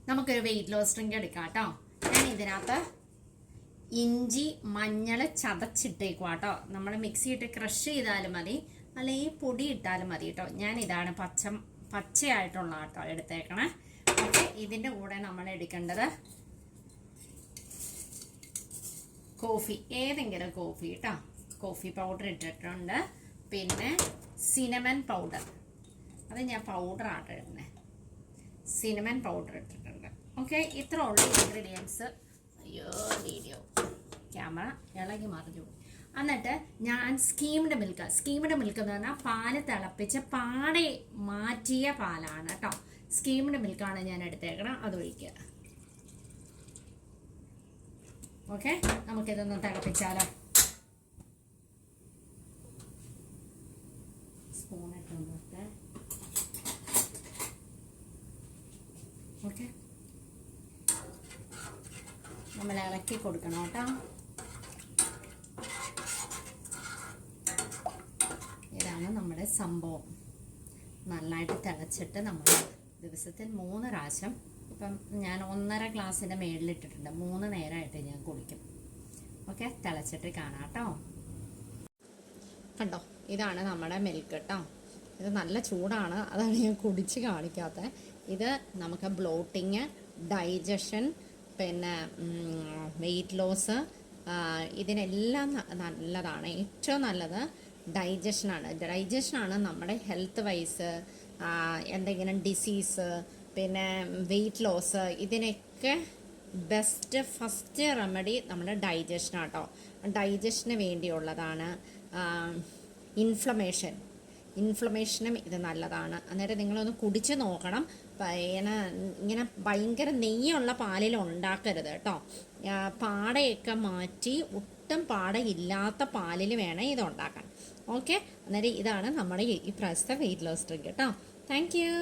നമുക്കൊരു weight loss drink എടുക്കാം കേട്ടോ. ഞാൻ ഇതിനകത്ത് ഇഞ്ചി മഞ്ഞൾ ചതച്ചിട്ടേക്കുക കേട്ടോ. നമ്മൾ മിക്സി ഇട്ട് ക്രഷ് ചെയ്താലും മതി, അല്ലെങ്കിൽ പൊടി ഇട്ടാലും മതി കേട്ടോ. ഞാൻ ഇതാണ് പച്ചയായിട്ടുള്ള കേട്ടോ എടുത്തേക്കണേ. ഓക്കെ, ഇതിൻ്റെ കൂടെ നമ്മൾ എടുക്കേണ്ടത് കോഫി, ഏതെങ്കിലും കോഫി കേട്ടോ. കോഫി പൗഡർ ഇട്ടിട്ടുണ്ട്. പിന്നെ സിനമൺ പൗഡർ, അത് ഞാൻ പൗഡറാണ് ഇടുന്നത്. സിനമൺ പൗഡർ ഇട്ടിട്ടുണ്ട്. ഓക്കെ, ഇത്ര ഉള്ള ഇൻഗ്രീഡിയൻസ്. അയ്യോ വീഡിയോ ക്യാമറ ഇളകി മറിഞ്ഞു. എന്നിട്ട് ഞാൻ സ്കീംഡ് മിൽക്ക് എന്ന് പറഞ്ഞാൽ പാല് തിളപ്പിച്ച് പാടെ മാറ്റിയ പാലാണ് കേട്ടോ. സ്കീംഡ് മിൽക്കാണ് ഞാൻ എടുത്തേക്കണം, അത് ഒഴിക്കുക. ഓക്കെ, നമുക്കിതൊന്ന് തിളപ്പിച്ചാലോ. സ്പൂണിട്ടുണ്ടൊക്കെ. ഓക്കെ, നമ്മൾ ഇളക്കി കൊടുക്കണം കേട്ടോ. ഇതാണ് നമ്മുടെ സംഭവം. നന്നായിട്ട് തിളച്ചിട്ട് നമ്മൾ ദിവസത്തിൽ 3 പ്രാവശ്യം, ഇപ്പം ഞാൻ 1.5 ഗ്ലാസ്സിൻ്റെ മേളിലിട്ടിട്ടുണ്ട്, 3 നേരമായിട്ട് ഞാൻ കുടിക്കും. ഓക്കെ, തിളച്ചിട്ട് കാണാം കേട്ടോ. കണ്ടോ, ഇതാണ് നമ്മുടെ മിൽക്ക് കേട്ടോ. ഇത് നല്ല ചൂടാണ്, അതാണ് ഞാൻ കുടിച്ച് കാണിക്കാത്തത്. ഇത് നമുക്ക് ബ്ലോട്ടിങ്, ഡൈജഷൻ, പിന്നെ വെയിറ്റ് ലോസ്, ഇതിനെല്ലാം നല്ലതാണ്. ഏറ്റവും നല്ലത് ഡൈജഷനാണ് നമ്മുടെ ഹെൽത്ത് വൈസ്. എന്തെങ്കിലും ഡിസീസ്, പിന്നെ വെയിറ്റ് ലോസ്, ഇതിനൊക്കെ ബെസ്റ്റ് ഫസ്റ്റ് റെമഡി നമ്മുടെ ഡൈജഷനാട്ടോ. ഡൈജഷന് വേണ്ടിയുള്ളതാണ്. ഇൻഫ്ലമേഷനും ഇത് നല്ലതാണ്. അന്നേരം നിങ്ങളൊന്ന് കുടിച്ച് നോക്കണം. ഇങ്ങനെ ഭയങ്കര നെയ്യുള്ള പാലിൽ ഉണ്ടാക്കരുത് കേട്ടോ. പാടയൊക്കെ മാറ്റി ഒട്ടും പാടയില്ലാത്ത പാലിൽ വേണം ഇത് ഉണ്ടാക്കാൻ. ഓക്കെ, അന്നേരം ഇതാണ് നമ്മുടെ ഈ പ്രാവശ്യത്തെ വെയിറ്റ് ലോസ് ഡ്രിങ്ക് കേട്ടോ. Thank you.